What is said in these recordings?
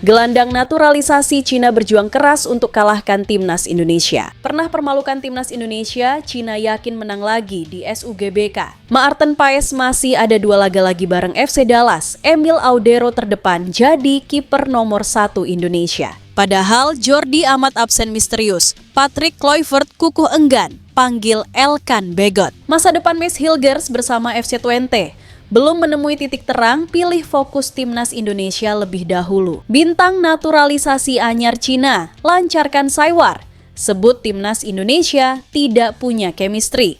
Gelandang naturalisasi Cina berjuang keras untuk kalahkan timnas Indonesia. Pernah permalukan timnas Indonesia, Cina yakin menang lagi di SUGBK. Maarten Paes masih ada 2 laga lagi bareng FC Dallas. Emil Audero terdepan jadi kiper nomor 1 Indonesia. Padahal Jordi amat absen misterius. Patrick Kluivert kukuh enggan, panggil Elkan Begot. Masa depan Max Hilgers bersama FC Twente belum menemui titik terang, pilih fokus timnas Indonesia lebih dahulu. Bintang naturalisasi anyar Cina, lancarkan Saiwar. Sebut timnas Indonesia tidak punya chemistry.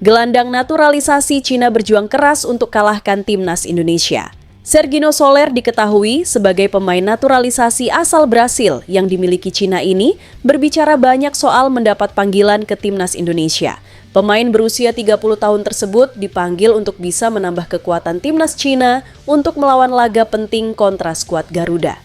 Gelandang naturalisasi Cina berjuang keras untuk kalahkan timnas Indonesia. Sergino Soler diketahui sebagai pemain naturalisasi asal Brasil yang dimiliki Cina ini berbicara banyak soal mendapat panggilan ke timnas Indonesia. Pemain berusia 30 tahun tersebut dipanggil untuk bisa menambah kekuatan timnas Cina untuk melawan laga penting kontra skuad Garuda.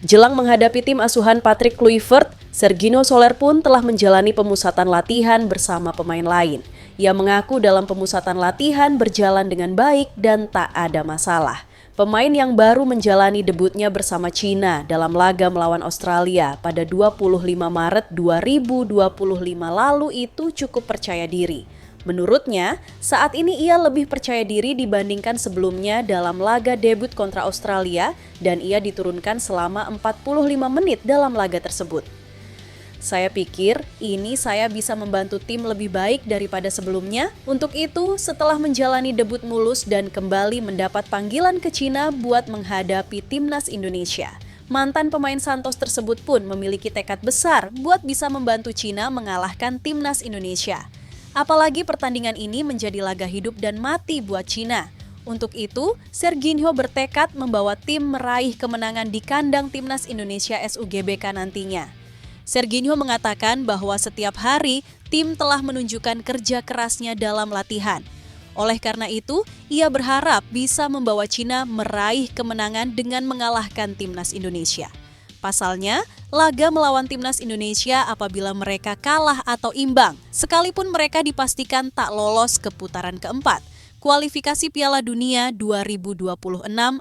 Jelang menghadapi tim asuhan Patrick Kluivert, Sergino Soler pun telah menjalani pemusatan latihan bersama pemain lain. Ia mengaku dalam pemusatan latihan berjalan dengan baik dan tak ada masalah. Pemain yang baru menjalani debutnya bersama Cina dalam laga melawan Australia pada 25 Maret 2025 lalu itu cukup percaya diri. Menurutnya, saat ini ia lebih percaya diri dibandingkan sebelumnya dalam laga debut kontra Australia dan ia diturunkan selama 45 menit dalam laga tersebut. Saya pikir ini saya bisa membantu tim lebih baik daripada sebelumnya. Untuk itu, setelah menjalani debut mulus dan kembali mendapat panggilan ke Cina buat menghadapi timnas Indonesia, mantan pemain Santos tersebut pun memiliki tekad besar buat bisa membantu Cina mengalahkan timnas Indonesia. Apalagi pertandingan ini menjadi laga hidup dan mati buat Cina. Untuk itu, Serginho bertekad membawa tim meraih kemenangan di kandang timnas Indonesia SUGBK nantinya. Serginho mengatakan bahwa setiap hari tim telah menunjukkan kerja kerasnya dalam latihan. Oleh karena itu, ia berharap bisa membawa Cina meraih kemenangan dengan mengalahkan timnas Indonesia. Pasalnya, laga melawan timnas Indonesia apabila mereka kalah atau imbang, sekalipun mereka dipastikan tak lolos ke putaran keempat, kualifikasi Piala Dunia 2026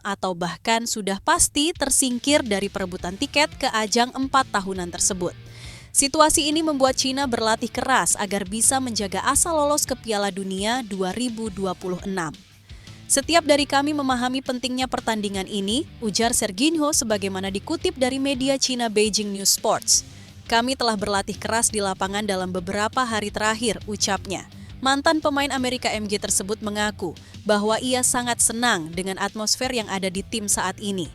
atau bahkan sudah pasti tersingkir dari perebutan tiket ke ajang 4 tahunan tersebut. Situasi ini membuat Cina berlatih keras agar bisa menjaga asa lolos ke Piala Dunia 2026. Setiap dari kami memahami pentingnya pertandingan ini, ujar Serginho sebagaimana dikutip dari media Cina Beijing News Sports. Kami telah berlatih keras di lapangan dalam beberapa hari terakhir, ucapnya. Mantan pemain Amerika MG tersebut mengaku bahwa ia sangat senang dengan atmosfer yang ada di tim saat ini.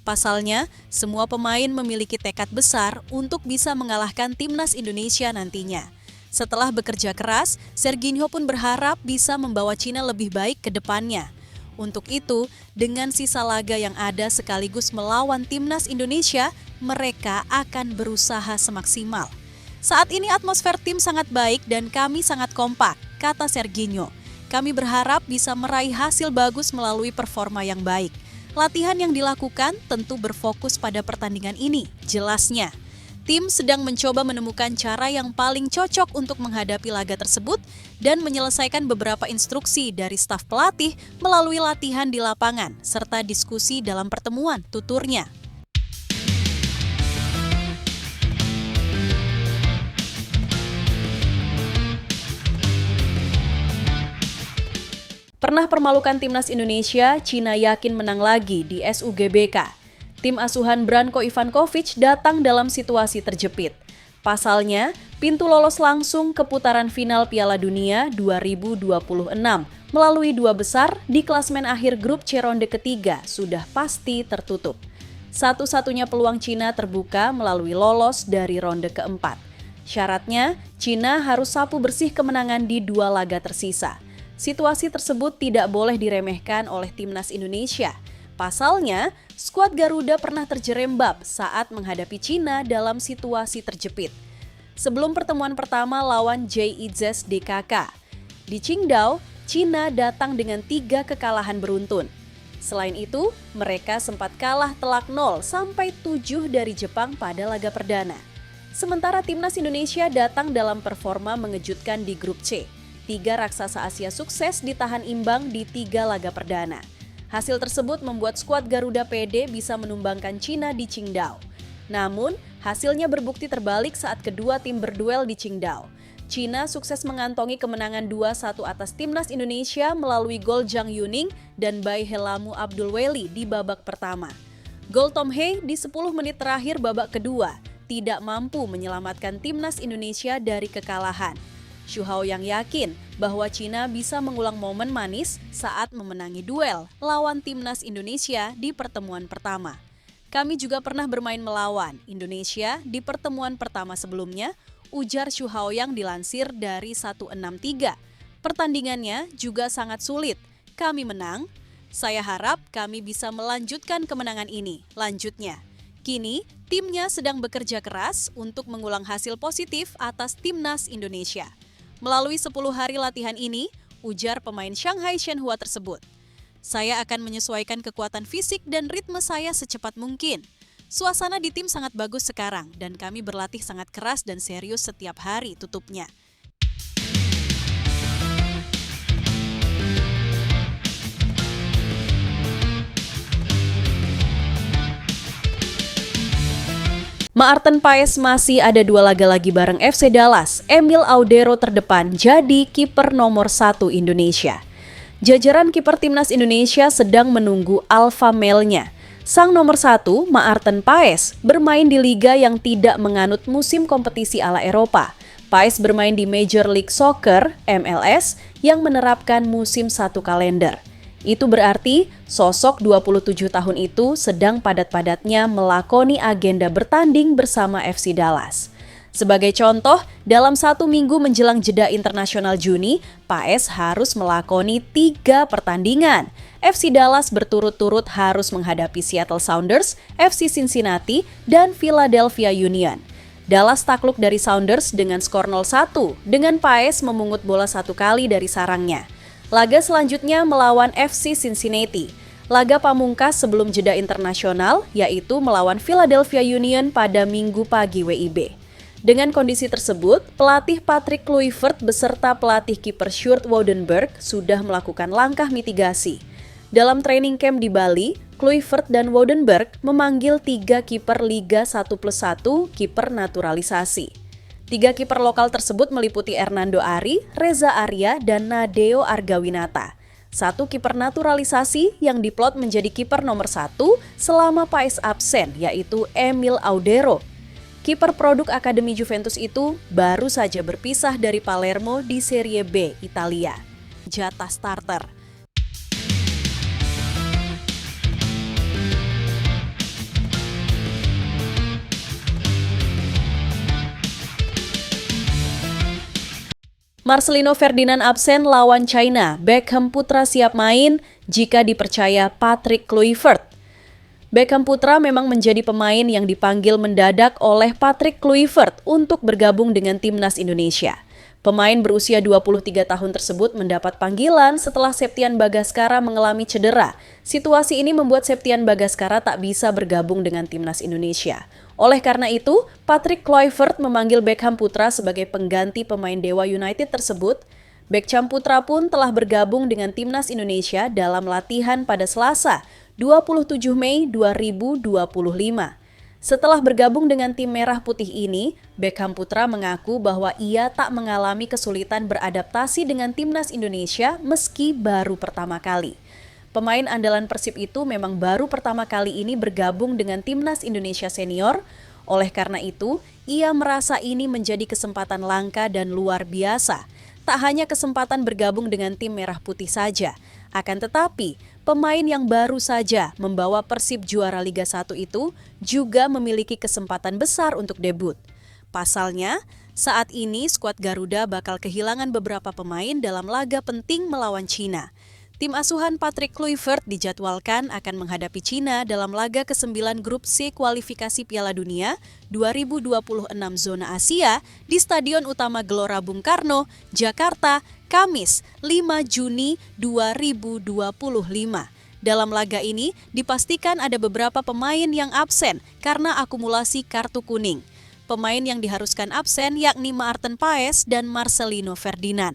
Pasalnya, semua pemain memiliki tekad besar untuk bisa mengalahkan timnas Indonesia nantinya. Setelah bekerja keras, Serginho pun berharap bisa membawa Cina lebih baik ke depannya. Untuk itu, dengan sisa laga yang ada sekaligus melawan timnas Indonesia, mereka akan berusaha semaksimal. Saat ini atmosfer tim sangat baik dan kami sangat kompak, kata Serginho. Kami berharap bisa meraih hasil bagus melalui performa yang baik. Latihan yang dilakukan tentu berfokus pada pertandingan ini, jelasnya. Tim sedang mencoba menemukan cara yang paling cocok untuk menghadapi laga tersebut dan menyelesaikan beberapa instruksi dari staf pelatih melalui latihan di lapangan serta diskusi dalam pertemuan, tuturnya. Pernah permalukan timnas Indonesia, Cina yakin menang lagi di SUGBK. Tim asuhan Branko Ivankovic datang dalam situasi terjepit. Pasalnya, pintu lolos langsung ke putaran final Piala Dunia 2026 melalui 2 besar di klasmen akhir grup C ronde ketiga sudah pasti tertutup. Satu-satunya peluang Cina terbuka melalui lolos dari ronde keempat. Syaratnya, Cina harus sapu bersih kemenangan di 2 laga tersisa. Situasi tersebut tidak boleh diremehkan oleh timnas Indonesia. Pasalnya, skuad Garuda pernah terjerembab saat menghadapi Cina dalam situasi terjepit. Sebelum pertemuan pertama lawan JIZES DKK, di Qingdao, Cina datang dengan 3 kekalahan beruntun. Selain itu, mereka sempat kalah telak 0-7 dari Jepang pada laga perdana. Sementara timnas Indonesia datang dalam performa mengejutkan di grup C. 3 raksasa Asia sukses ditahan imbang di 3 laga perdana. Hasil tersebut membuat skuad Garuda pede bisa menumbangkan Cina di Qingdao. Namun, hasilnya berbukti terbalik saat kedua tim berduel di Qingdao. Cina sukses mengantongi kemenangan 2-1 atas timnas Indonesia melalui gol Zhang Yuning dan Bai Helamu Abdul Weli di babak pertama. Gol Tom Hei di 10 menit terakhir babak kedua tidak mampu menyelamatkan timnas Indonesia dari kekalahan. Xu Hao yang yakin bahwa Cina bisa mengulang momen manis saat memenangi duel lawan timnas Indonesia di pertemuan pertama. Kami juga pernah bermain melawan Indonesia di pertemuan pertama sebelumnya, ujar Xu Hao yang dilansir dari 163. Pertandingannya juga sangat sulit. Kami menang. Saya harap kami bisa melanjutkan kemenangan ini. Lanjutnya, kini timnya sedang bekerja keras untuk mengulang hasil positif atas timnas Indonesia. Melalui 10 hari latihan ini, ujar pemain Shanghai Shenhua tersebut. Saya akan menyesuaikan kekuatan fisik dan ritme saya secepat mungkin. Suasana di tim sangat bagus sekarang dan kami berlatih sangat keras dan serius setiap hari, tutupnya. Maarten Paes masih ada 2 laga lagi bareng FC Dallas. Emil Audero terdepan jadi kiper nomor 1 Indonesia. Jajaran kiper timnas Indonesia sedang menunggu alpha male-nya. Sang nomor 1, Maarten Paes, bermain di liga yang tidak menganut musim kompetisi ala Eropa. Paes bermain di Major League Soccer (MLS) yang menerapkan musim 1 kalender. Itu berarti sosok 27 tahun itu sedang padat-padatnya melakoni agenda bertanding bersama FC Dallas. Sebagai contoh, dalam 1 minggu menjelang jeda internasional Juni, Paes harus melakoni 3 pertandingan. FC Dallas berturut-turut harus menghadapi Seattle Sounders, FC Cincinnati, dan Philadelphia Union. Dallas takluk dari Sounders dengan skor 0-1, dengan Paes memungut bola 1 kali dari sarangnya. Laga selanjutnya melawan FC Cincinnati. Laga pamungkas sebelum jeda internasional, yaitu melawan Philadelphia Union pada Minggu pagi WIB. Dengan kondisi tersebut, pelatih Patrick Kluivert beserta pelatih kiper Sjoerd Woudenberg sudah melakukan langkah mitigasi. Dalam training camp di Bali, Kluivert dan Woudenberg memanggil 3 kiper Liga 1+1 kiper naturalisasi. 3 kiper lokal tersebut meliputi Hernando Ari, Reza Arya, dan Nadeo Argawinata. 1 kiper naturalisasi yang diplot menjadi kiper nomor 1 selama Paes absen, yaitu Emil Audero. Kiper produk Akademi Juventus itu baru saja berpisah dari Palermo di Serie B, Italia. Jatah starter. Marcelino Ferdinand absen lawan China. Beckham Putra siap main jika dipercaya Patrick Kluivert. Beckham Putra memang menjadi pemain yang dipanggil mendadak oleh Patrick Kluivert untuk bergabung dengan timnas Indonesia. Pemain berusia 23 tahun tersebut mendapat panggilan setelah Septian Bagaskara mengalami cedera. Situasi ini membuat Septian Bagaskara tak bisa bergabung dengan timnas Indonesia. Oleh karena itu, Patrick Kluivert memanggil Beckham Putra sebagai pengganti pemain Dewa United tersebut. Beckham Putra pun telah bergabung dengan timnas Indonesia dalam latihan pada Selasa, 27 Mei 2025. Setelah bergabung dengan tim merah putih ini, Beckham Putra mengaku bahwa ia tak mengalami kesulitan beradaptasi dengan timnas Indonesia meski baru pertama kali. Pemain andalan Persib itu memang baru pertama kali ini bergabung dengan timnas Indonesia senior. Oleh karena itu, ia merasa ini menjadi kesempatan langka dan luar biasa. Tak hanya kesempatan bergabung dengan tim merah putih saja, akan tetapi pemain yang baru saja membawa Persib juara Liga 1 itu juga memiliki kesempatan besar untuk debut. Pasalnya, saat ini skuad Garuda bakal kehilangan beberapa pemain dalam laga penting melawan Cina. Tim asuhan Patrick Kluivert dijadwalkan akan menghadapi Cina dalam laga ke-9 Grup C kualifikasi Piala Dunia 2026 zona Asia di Stadion Utama Gelora Bung Karno, Jakarta, Kamis 5 Juni 2025. Dalam laga ini dipastikan ada beberapa pemain yang absen karena akumulasi kartu kuning. Pemain yang diharuskan absen yakni Maarten Paes dan Marcelino Ferdinand.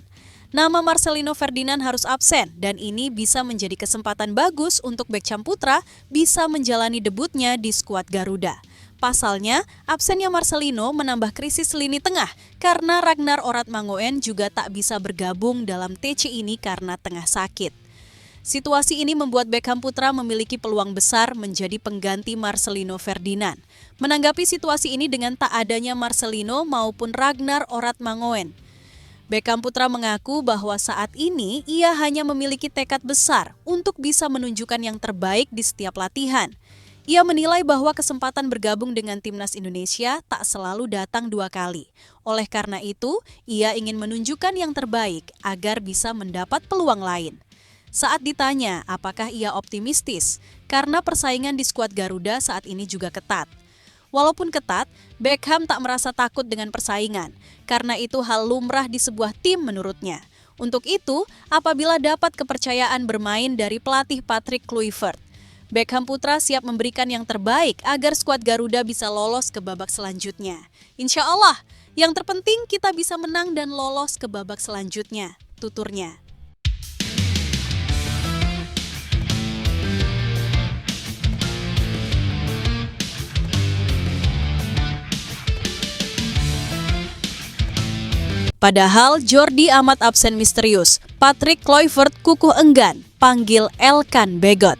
Nama Marcelino Ferdinand harus absen dan ini bisa menjadi kesempatan bagus untuk bek Camputra bisa menjalani debutnya di skuad Garuda. Pasalnya, absennya Marcelino menambah krisis lini tengah karena Ragnar Oratmangoen juga tak bisa bergabung dalam TC ini karena tengah sakit. Situasi ini membuat Beckham Putra memiliki peluang besar menjadi pengganti Marcelino Ferdinand. Menanggapi situasi ini dengan tak adanya Marcelino maupun Ragnar Oratmangoen, Beckham Putra mengaku bahwa saat ini ia hanya memiliki tekad besar untuk bisa menunjukkan yang terbaik di setiap latihan. Ia menilai bahwa kesempatan bergabung dengan timnas Indonesia tak selalu datang 2 kali. Oleh karena itu, ia ingin menunjukkan yang terbaik agar bisa mendapat peluang lain. Saat ditanya apakah ia optimistis, karena persaingan di skuad Garuda saat ini juga ketat. Walaupun ketat, Beckham tak merasa takut dengan persaingan, karena itu hal lumrah di sebuah tim menurutnya. Untuk itu, apabila dapat kepercayaan bermain dari pelatih Patrick Kluivert, Beckham Putra siap memberikan yang terbaik agar skuad Garuda bisa lolos ke babak selanjutnya. Insya Allah, yang terpenting kita bisa menang dan lolos ke babak selanjutnya, tuturnya. Padahal Jordi amat absen misterius, Patrick Kluivert kukuh enggan panggil Elkan Bagot.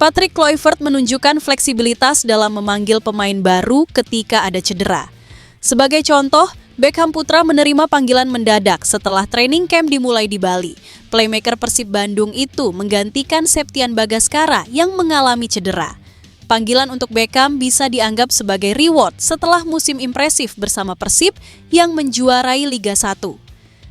Patrick Kluivert menunjukkan fleksibilitas dalam memanggil pemain baru ketika ada cedera. Sebagai contoh, Beckham Putra menerima panggilan mendadak setelah training camp dimulai di Bali. Playmaker Persib Bandung itu menggantikan Septian Bagaskara yang mengalami cedera. Panggilan untuk Beckham bisa dianggap sebagai reward setelah musim impresif bersama Persib yang menjuarai Liga 1.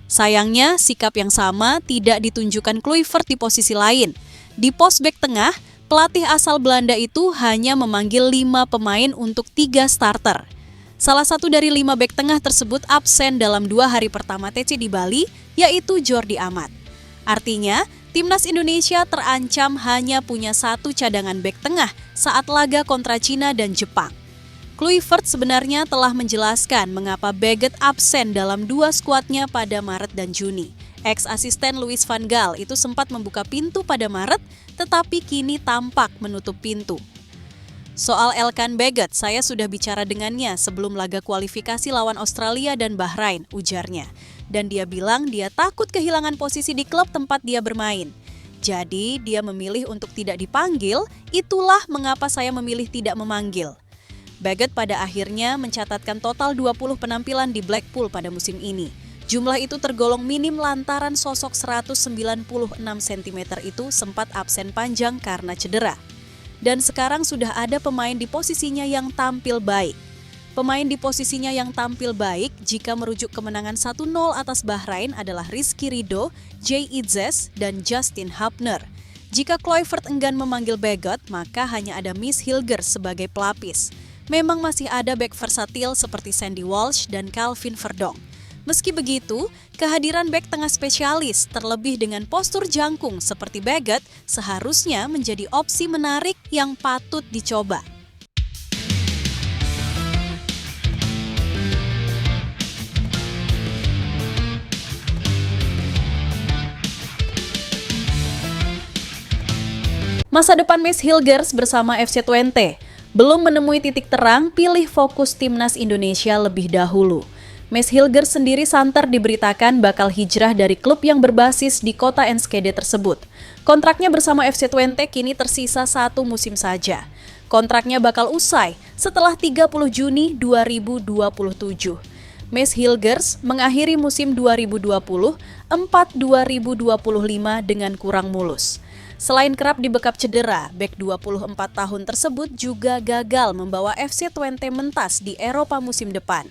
Sayangnya, sikap yang sama tidak ditunjukkan Kluivert di posisi lain. Di pos bek tengah, pelatih asal Belanda itu hanya memanggil 5 pemain untuk 3 starter. Salah satu dari 5 bek tengah tersebut absen dalam 2 hari pertama TC di Bali, yaitu Jordi Amat. Artinya, timnas Indonesia terancam hanya punya 1 cadangan bek tengah saat laga kontra Cina dan Jepang. Kluivert sebenarnya telah menjelaskan mengapa Bagot absen dalam 2 skuadnya pada Maret dan Juni. Ex-asisten Louis van Gaal itu sempat membuka pintu pada Maret, tetapi kini tampak menutup pintu. Soal Elkan Bagot, saya sudah bicara dengannya sebelum laga kualifikasi lawan Australia dan Bahrain, ujarnya. Dan dia bilang dia takut kehilangan posisi di klub tempat dia bermain. Jadi dia memilih untuk tidak dipanggil, itulah mengapa saya memilih tidak memanggil. Bagot pada akhirnya mencatatkan total 20 penampilan di Blackpool pada musim ini. Jumlah itu tergolong minim lantaran sosok 196 cm itu sempat absen panjang karena cedera. Dan sekarang sudah ada pemain di posisinya yang tampil baik. Pemain di posisinya yang tampil baik jika merujuk kemenangan 1-0 atas Bahrain adalah Rizky Ridho, Jay Itzes, dan Justin Hubner. Jika Kluivert enggan memanggil Bagot, maka hanya ada Miss Hilgers sebagai pelapis. Memang masih ada bek versatil seperti Sandy Walsh dan Calvin Verdong. Meski begitu, kehadiran bek tengah spesialis terlebih dengan postur jangkung seperti Bagot seharusnya menjadi opsi menarik yang patut dicoba. Masa depan Miss Hilgers bersama FC Twente belum menemui titik terang, pilih fokus timnas Indonesia lebih dahulu. Miss Hilgers sendiri santer diberitakan bakal hijrah dari klub yang berbasis di kota Enschede tersebut. Kontraknya bersama FC Twente kini tersisa 1 musim saja. Kontraknya bakal usai setelah 30 Juni 2027. Miss Hilgers mengakhiri musim 2020-2025 dengan kurang mulus. Selain kerap dibekap cedera, bek 24 tahun tersebut juga gagal membawa FC Twente mentas di Eropa musim depan.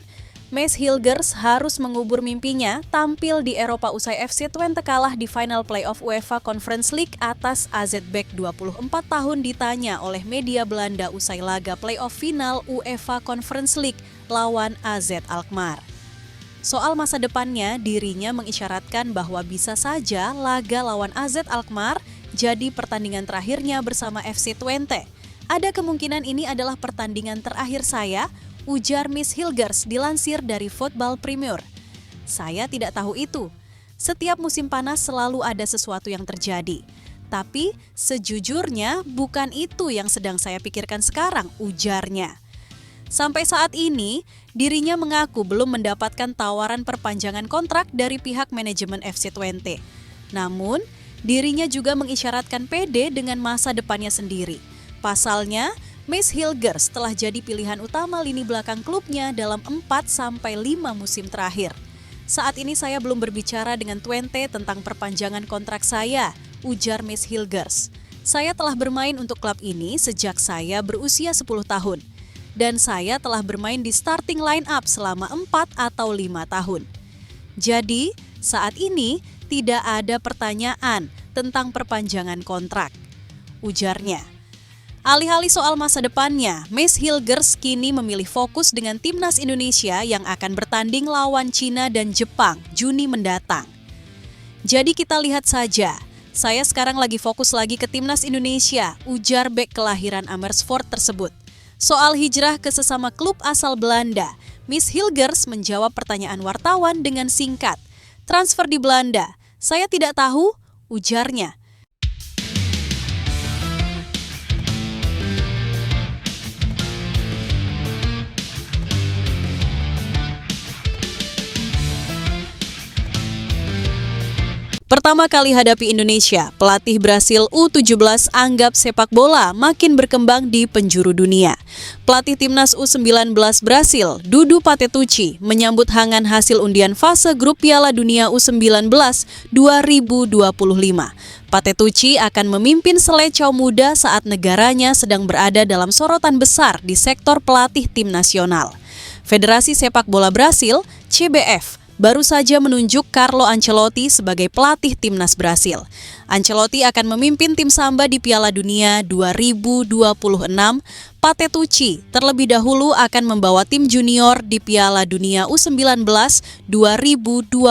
Miss Hilgers harus mengubur mimpinya tampil di Eropa usai FC Twente kalah di final playoff UEFA Conference League atas AZ bek 24 tahun ditanya oleh media Belanda usai laga playoff final UEFA Conference League lawan AZ Alkmaar. Soal masa depannya, dirinya mengisyaratkan bahwa bisa saja laga lawan AZ Alkmaar jadi pertandingan terakhirnya bersama FC Twente. Ada kemungkinan ini adalah pertandingan terakhir saya, ujar Miss Hilgers dilansir dari Football Premier. Saya tidak tahu itu. Setiap musim panas selalu ada sesuatu yang terjadi. Tapi sejujurnya bukan itu yang sedang saya pikirkan sekarang, ujarnya. Sampai saat ini, dirinya mengaku belum mendapatkan tawaran perpanjangan kontrak dari pihak manajemen FC Twente. Namun, dirinya juga mengisyaratkan pede dengan masa depannya sendiri. Pasalnya, Mace Hilgers telah jadi pilihan utama lini belakang klubnya dalam 4-5 musim terakhir. Saat ini saya belum berbicara dengan Twente tentang perpanjangan kontrak saya, ujar Mace Hilgers. Saya telah bermain untuk klub ini sejak saya berusia 10 tahun. Dan saya telah bermain di starting line up selama 4 atau 5 tahun. Jadi, saat ini tidak ada pertanyaan tentang perpanjangan kontrak, ujarnya. Alih-alih soal masa depannya, Mace Hilgers kini memilih fokus dengan timnas Indonesia yang akan bertanding lawan Cina dan Jepang Juni mendatang. Jadi kita lihat saja, saya sekarang lagi fokus lagi ke timnas Indonesia, ujar bek kelahiran Amersfoort tersebut. Soal hijrah ke sesama klub asal Belanda, Miss Hilgers menjawab pertanyaan wartawan dengan singkat. Transfer di Belanda, saya tidak tahu, ujarnya. Pertama kali hadapi Indonesia, pelatih Brasil U17 anggap sepak bola makin berkembang di penjuru dunia. Pelatih timnas U19 Brasil, Dudu Patetucci, menyambut hangat hasil undian fase grup Piala Dunia U19 2025. Patetucci akan memimpin selecao muda saat negaranya sedang berada dalam sorotan besar di sektor pelatih tim nasional. Federasi Sepak Bola Brasil, CBF, baru saja menunjuk Carlo Ancelotti sebagai pelatih timnas Brasil. Ancelotti akan memimpin tim Samba di Piala Dunia 2026. Patetucci terlebih dahulu akan membawa tim junior di Piala Dunia U19 2025.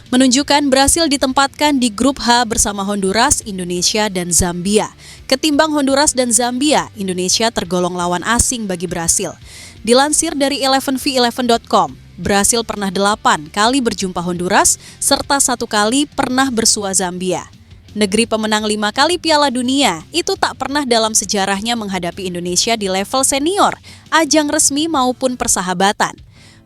Menunjukkan Brasil ditempatkan di grup H bersama Honduras, Indonesia, dan Zambia. Ketimbang Honduras dan Zambia, Indonesia tergolong lawan asing bagi Brasil. Dilansir dari 11v11.com, Brasil pernah 8 kali berjumpa Honduras, serta 1 kali pernah bersua Zambia. Negeri pemenang 5 kali Piala Dunia, itu tak pernah dalam sejarahnya menghadapi Indonesia di level senior, ajang resmi maupun persahabatan.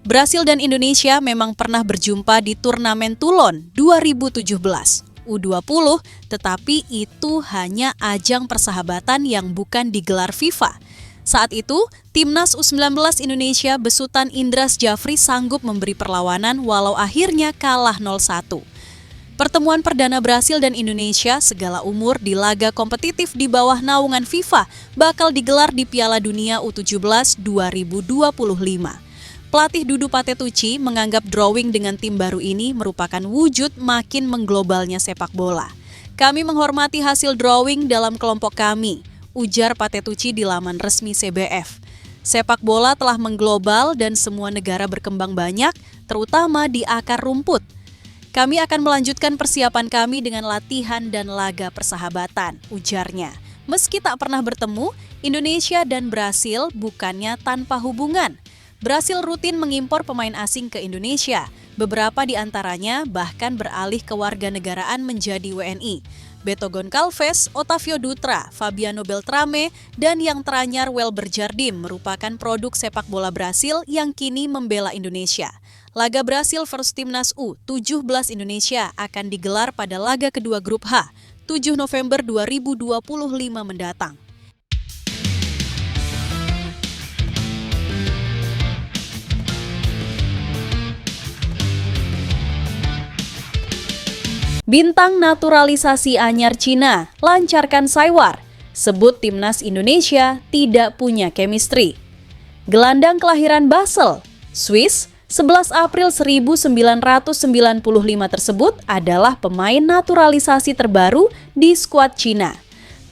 Brasil dan Indonesia memang pernah berjumpa di turnamen Toulon 2017, U20, tetapi itu hanya ajang persahabatan yang bukan digelar FIFA. Saat itu, timnas U19 Indonesia besutan Indras Jafri sanggup memberi perlawanan walau akhirnya kalah 0-1. Pertemuan perdana Brasil dan Indonesia segala umur di laga kompetitif di bawah naungan FIFA bakal digelar di Piala Dunia U17 2025. Pelatih Dudu Patetucci menganggap drawing dengan tim baru ini merupakan wujud makin mengglobalnya sepak bola. Kami menghormati hasil drawing dalam kelompok kami, ujar Patetucci di laman resmi CBF. Sepak bola telah mengglobal dan semua negara berkembang banyak, terutama di akar rumput. Kami akan melanjutkan persiapan kami dengan latihan dan laga persahabatan, ujarnya. Meski tak pernah bertemu, Indonesia dan Brasil bukannya tanpa hubungan. Brasil rutin mengimpor pemain asing ke Indonesia. Beberapa di antaranya bahkan beralih kewarganegaraan menjadi WNI. Beto Goncalves, Otavio Dutra, Fabiano Beltrame, dan yang teranyar Welber Jardim merupakan produk sepak bola Brasil yang kini membela Indonesia. Laga Brasil versus Timnas U17 Indonesia akan digelar pada laga kedua grup H, 7 November 2025 mendatang. Bintang naturalisasi anyar Cina, lancarkan Saiwar, sebut timnas Indonesia tidak punya chemistry. Gelandang kelahiran Basel, Swiss, 11 April 1995 tersebut adalah pemain naturalisasi terbaru di skuad Cina.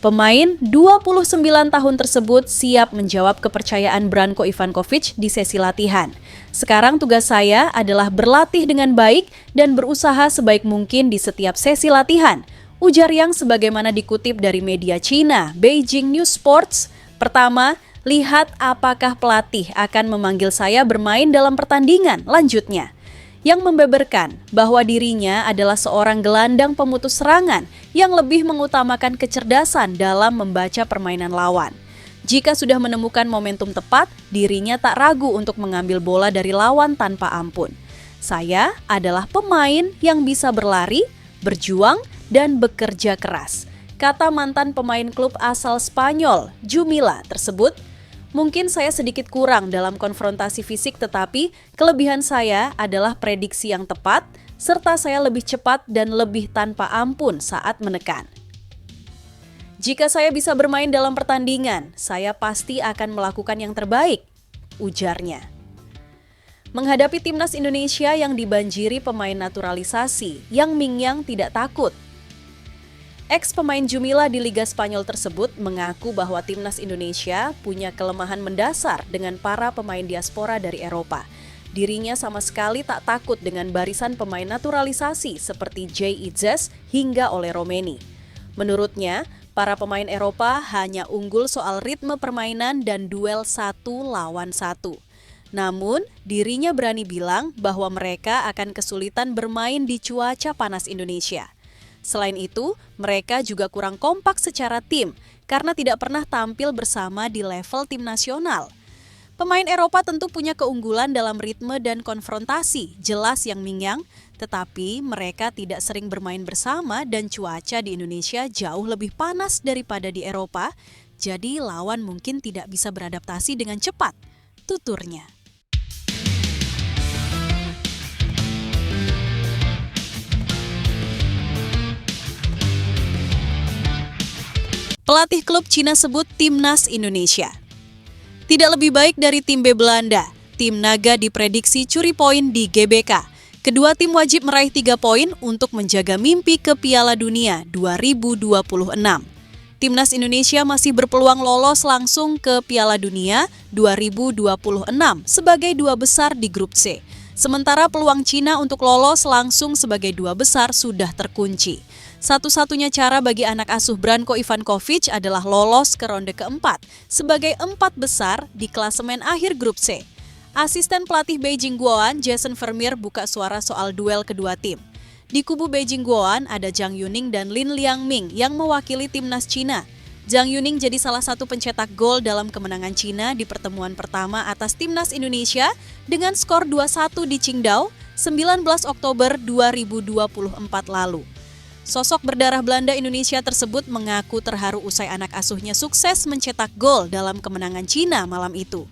Pemain 29 tahun tersebut siap menjawab kepercayaan Branko Ivankovic di sesi latihan. Sekarang tugas saya adalah berlatih dengan baik dan berusaha sebaik mungkin di setiap sesi latihan, ujar Yang sebagaimana dikutip dari media Cina, Beijing News Sports. Pertama, lihat apakah pelatih akan memanggil saya bermain dalam pertandingan, lanjutnya. yang membeberkan bahwa dirinya adalah seorang gelandang pemutus serangan yang lebih mengutamakan kecerdasan dalam membaca permainan lawan. Jika sudah menemukan momentum tepat, dirinya tak ragu untuk mengambil bola dari lawan tanpa ampun. Saya adalah pemain yang bisa berlari, berjuang, dan bekerja keras, kata mantan pemain klub asal Spanyol, Jumilla tersebut. Mungkin saya sedikit kurang dalam konfrontasi fisik, tetapi kelebihan saya adalah prediksi yang tepat, serta saya lebih cepat dan lebih tanpa ampun saat menekan. Jika saya bisa bermain dalam pertandingan, saya pasti akan melakukan yang terbaik, ujarnya. Menghadapi timnas Indonesia yang dibanjiri pemain naturalisasi, Yang Mingyang tidak takut. Ex-pemain Jumilla di Liga Spanyol tersebut mengaku bahwa timnas Indonesia punya kelemahan mendasar dengan para pemain diaspora dari Eropa. Dirinya sama sekali tak takut dengan barisan pemain naturalisasi seperti Jay Itzes hingga Ole Romeni. Menurutnya, para pemain Eropa hanya unggul soal ritme permainan dan duel 1-1. Namun, dirinya berani bilang bahwa mereka akan kesulitan bermain di cuaca panas Indonesia. Selain itu, mereka juga kurang kompak secara tim karena tidak pernah tampil bersama di level tim nasional. Pemain Eropa tentu punya keunggulan dalam ritme dan konfrontasi, jelas Yang Mingyang, tetapi mereka tidak sering bermain bersama dan cuaca di Indonesia jauh lebih panas daripada di Eropa, jadi lawan mungkin tidak bisa beradaptasi dengan cepat, tuturnya. Pelatih klub Cina sebut timnas Indonesia. Tidak lebih baik dari tim B Belanda, tim Naga diprediksi curi poin di GBK. Kedua tim wajib meraih 3 poin untuk menjaga mimpi ke Piala Dunia 2026. Timnas Indonesia masih berpeluang lolos langsung ke Piala Dunia 2026 sebagai 2 besar di grup C. Sementara peluang Cina untuk lolos langsung sebagai 2 besar sudah terkunci. Satu-satunya cara bagi anak asuh Branko Ivankovic adalah lolos ke ronde keempat sebagai 4 besar di klasemen akhir grup C. Asisten pelatih Beijing Guoan, Jason Vermeer buka suara soal duel kedua tim. Di kubu Beijing Guoan ada Zhang Yuning dan Lin Liangming yang mewakili timnas Cina. Zhang Yuning jadi salah satu pencetak gol dalam kemenangan Cina di pertemuan pertama atas timnas Indonesia dengan skor 2-1 di Qingdao 19 Oktober 2024 lalu. Sosok berdarah Belanda Indonesia tersebut mengaku terharu usai anak asuhnya sukses mencetak gol dalam kemenangan Cina malam itu.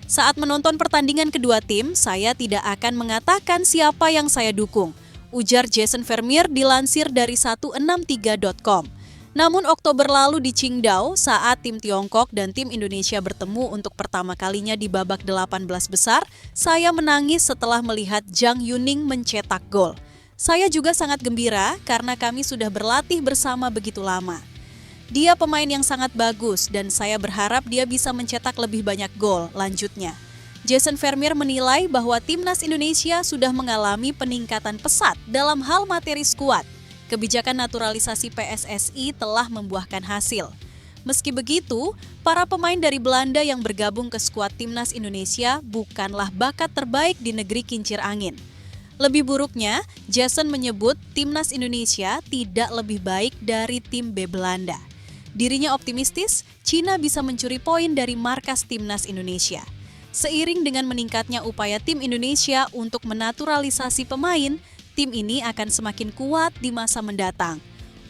Saat menonton pertandingan kedua tim, saya tidak akan mengatakan siapa yang saya dukung, ujar Jason Vermeer dilansir dari 163.com. Namun Oktober lalu di Qingdao, saat tim Tiongkok dan tim Indonesia bertemu untuk pertama kalinya di babak 18 besar, saya menangis setelah melihat Zhang Yuning mencetak gol. Saya juga sangat gembira karena kami sudah berlatih bersama begitu lama. Dia pemain yang sangat bagus dan saya berharap dia bisa mencetak lebih banyak gol, lanjutnya. Jason Vermeer menilai bahwa timnas Indonesia sudah mengalami peningkatan pesat dalam hal materi skuad. Kebijakan naturalisasi PSSI telah membuahkan hasil. Meski begitu, para pemain dari Belanda yang bergabung ke skuad timnas Indonesia bukanlah bakat terbaik di negeri kincir angin. Lebih buruknya, Jason menyebut timnas Indonesia tidak lebih baik dari tim B Belanda. Dirinya optimistis, Cina bisa mencuri poin dari markas timnas Indonesia. Seiring dengan meningkatnya upaya tim Indonesia untuk menaturalisasi pemain, tim ini akan semakin kuat di masa mendatang,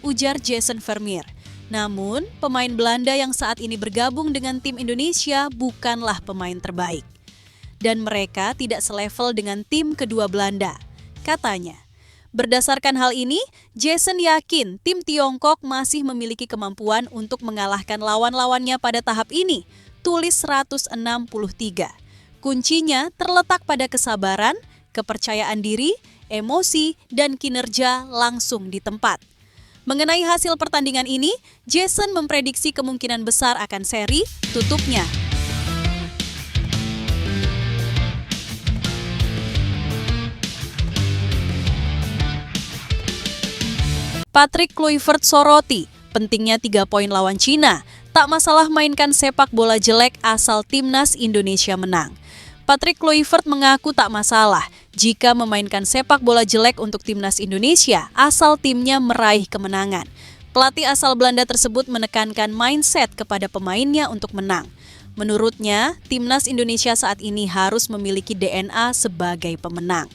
ujar Jason Vermeer. Namun, pemain Belanda yang saat ini bergabung dengan tim Indonesia bukanlah pemain terbaik. Dan mereka tidak selevel dengan tim kedua Belanda, katanya. Berdasarkan hal ini, Jason yakin tim Tiongkok masih memiliki kemampuan untuk mengalahkan lawan-lawannya pada tahap ini, tulis 163. Kuncinya terletak pada kesabaran, kepercayaan diri, emosi, dan kinerja langsung di tempat. Mengenai hasil pertandingan ini, Jason memprediksi kemungkinan besar akan seri tutupnya. Patrick Kluivert soroti, pentingnya 3 poin lawan Cina, tak masalah mainkan sepak bola jelek asal timnas Indonesia menang. Patrick Kluivert mengaku tak masalah jika memainkan sepak bola jelek untuk timnas Indonesia asal timnya meraih kemenangan. Pelatih asal Belanda tersebut menekankan mindset kepada pemainnya untuk menang. Menurutnya, timnas Indonesia saat ini harus memiliki DNA sebagai pemenang.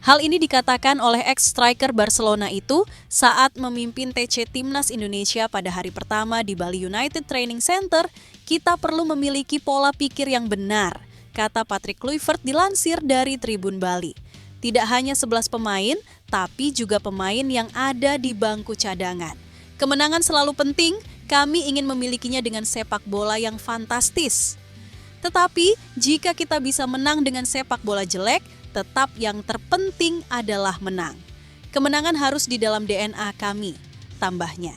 Hal ini dikatakan oleh ex-striker Barcelona itu saat memimpin TC Timnas Indonesia pada hari pertama di Bali United Training Center. Kita perlu memiliki pola pikir yang benar, kata Patrick Kluivert dilansir dari Tribun Bali. Tidak hanya 11 pemain, tapi juga pemain yang ada di bangku cadangan. Kemenangan selalu penting, kami ingin memilikinya dengan sepak bola yang fantastis. Tetapi, jika kita bisa menang dengan sepak bola jelek, tetap yang terpenting adalah menang. Kemenangan harus di dalam DNA kami, tambahnya.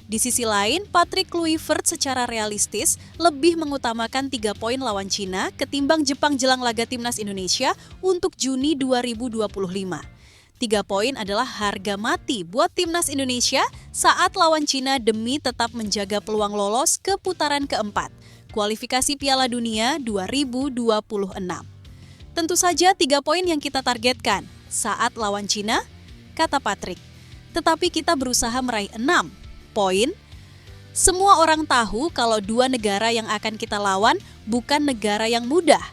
Di sisi lain, Patrick Kluivert secara realistis lebih mengutamakan 3 poin lawan Cina ketimbang Jepang jelang laga timnas Indonesia untuk Juni 2025. 3 poin adalah harga mati buat timnas Indonesia saat lawan Cina demi tetap menjaga peluang lolos ke putaran keempat, kualifikasi Piala Dunia 2026. Tentu saja 3 poin yang kita targetkan saat lawan Cina, kata Patrick. Tetapi kita berusaha meraih 6 poin. Semua orang tahu kalau 2 negara yang akan kita lawan bukan negara yang mudah.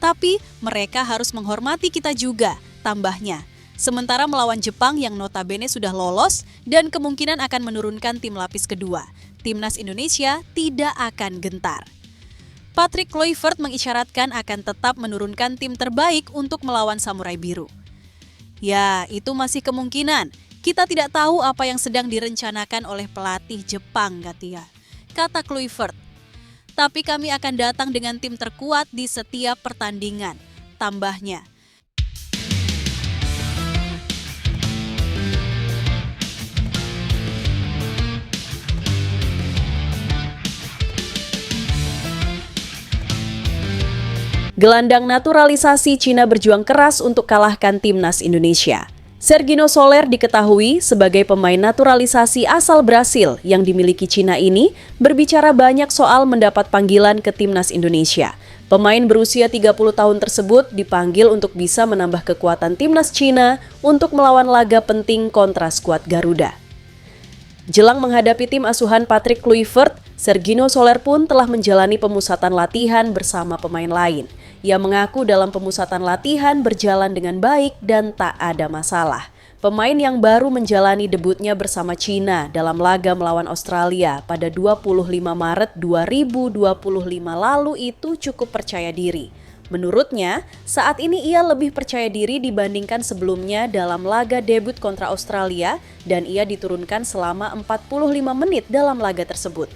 Tapi mereka harus menghormati kita juga, tambahnya. Sementara melawan Jepang yang notabene sudah lolos dan kemungkinan akan menurunkan tim lapis kedua, timnas Indonesia tidak akan gentar. Patrick Kluivert mengisyaratkan akan tetap menurunkan tim terbaik untuk melawan Samurai Biru. Ya, itu masih kemungkinan. Kita tidak tahu apa yang sedang direncanakan oleh pelatih Jepang, kata Kluivert. Tapi kami akan datang dengan tim terkuat di setiap pertandingan, tambahnya. Gelandang naturalisasi Cina berjuang keras untuk kalahkan timnas Indonesia. Sergino Soler diketahui sebagai pemain naturalisasi asal Brasil yang dimiliki Cina ini berbicara banyak soal mendapat panggilan ke timnas Indonesia. Pemain berusia 30 tahun tersebut dipanggil untuk bisa menambah kekuatan timnas Cina untuk melawan laga penting kontra skuad Garuda. Jelang menghadapi tim asuhan Patrick Kluivert, Sergino Soler pun telah menjalani pemusatan latihan bersama pemain lain. Ia mengaku dalam pemusatan latihan berjalan dengan baik dan tak ada masalah. Pemain yang baru menjalani debutnya bersama Cina dalam laga melawan Australia pada 25 Maret 2025 lalu itu cukup percaya diri. Menurutnya, saat ini ia lebih percaya diri dibandingkan sebelumnya dalam laga debut kontra Australia dan ia diturunkan selama 45 menit dalam laga tersebut.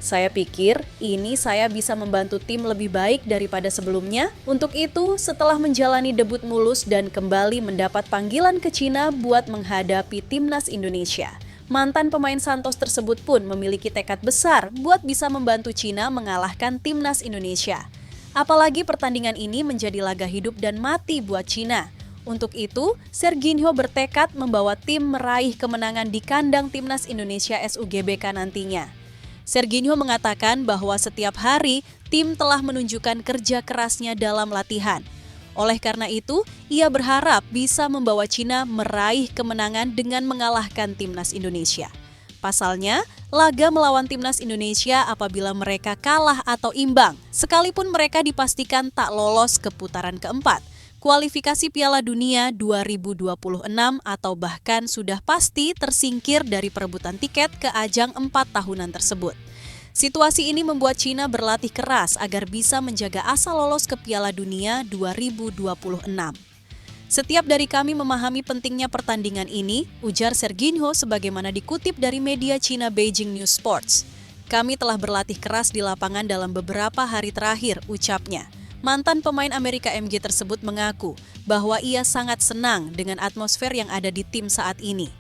Saya pikir ini saya bisa membantu tim lebih baik daripada sebelumnya. Untuk itu, setelah menjalani debut mulus dan kembali mendapat panggilan ke Cina buat menghadapi timnas Indonesia, mantan pemain Santos tersebut pun memiliki tekad besar buat bisa membantu Cina mengalahkan timnas Indonesia. Apalagi pertandingan ini menjadi laga hidup dan mati buat Cina. Untuk itu, Serginho bertekad membawa tim meraih kemenangan di kandang timnas Indonesia SUGBK nantinya. Serginho mengatakan bahwa setiap hari tim telah menunjukkan kerja kerasnya dalam latihan. Oleh karena itu, ia berharap bisa membawa Cina meraih kemenangan dengan mengalahkan timnas Indonesia. Pasalnya, laga melawan timnas Indonesia apabila mereka kalah atau imbang, sekalipun mereka dipastikan tak lolos ke putaran keempat, kualifikasi Piala Dunia 2026 atau bahkan sudah pasti tersingkir dari perebutan tiket ke ajang 4 tahunan tersebut. Situasi ini membuat Cina berlatih keras agar bisa menjaga asa lolos ke Piala Dunia 2026. Setiap dari kami memahami pentingnya pertandingan ini, ujar Serginho sebagaimana dikutip dari media Cina Beijing News Sports. Kami telah berlatih keras di lapangan dalam beberapa hari terakhir, ucapnya. Mantan pemain Amerika MG tersebut mengaku bahwa ia sangat senang dengan atmosfer yang ada di tim saat ini.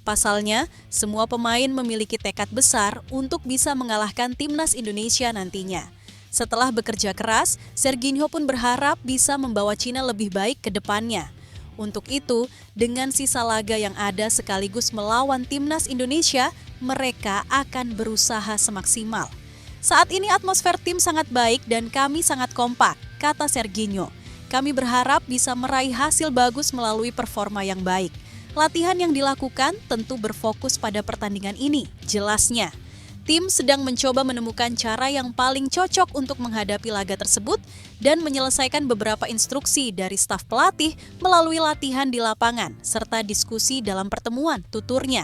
Pasalnya, semua pemain memiliki tekad besar untuk bisa mengalahkan timnas Indonesia nantinya. Setelah bekerja keras, Serginho pun berharap bisa membawa Cina lebih baik ke depannya. Untuk itu, dengan sisa laga yang ada sekaligus melawan timnas Indonesia, mereka akan berusaha semaksimal. Saat ini atmosfer tim sangat baik dan kami sangat kompak, kata Serginho. Kami berharap bisa meraih hasil bagus melalui performa yang baik. Latihan yang dilakukan tentu berfokus pada pertandingan ini, jelasnya. Tim sedang mencoba menemukan cara yang paling cocok untuk menghadapi laga tersebut dan menyelesaikan beberapa instruksi dari staf pelatih melalui latihan di lapangan serta diskusi dalam pertemuan, tuturnya.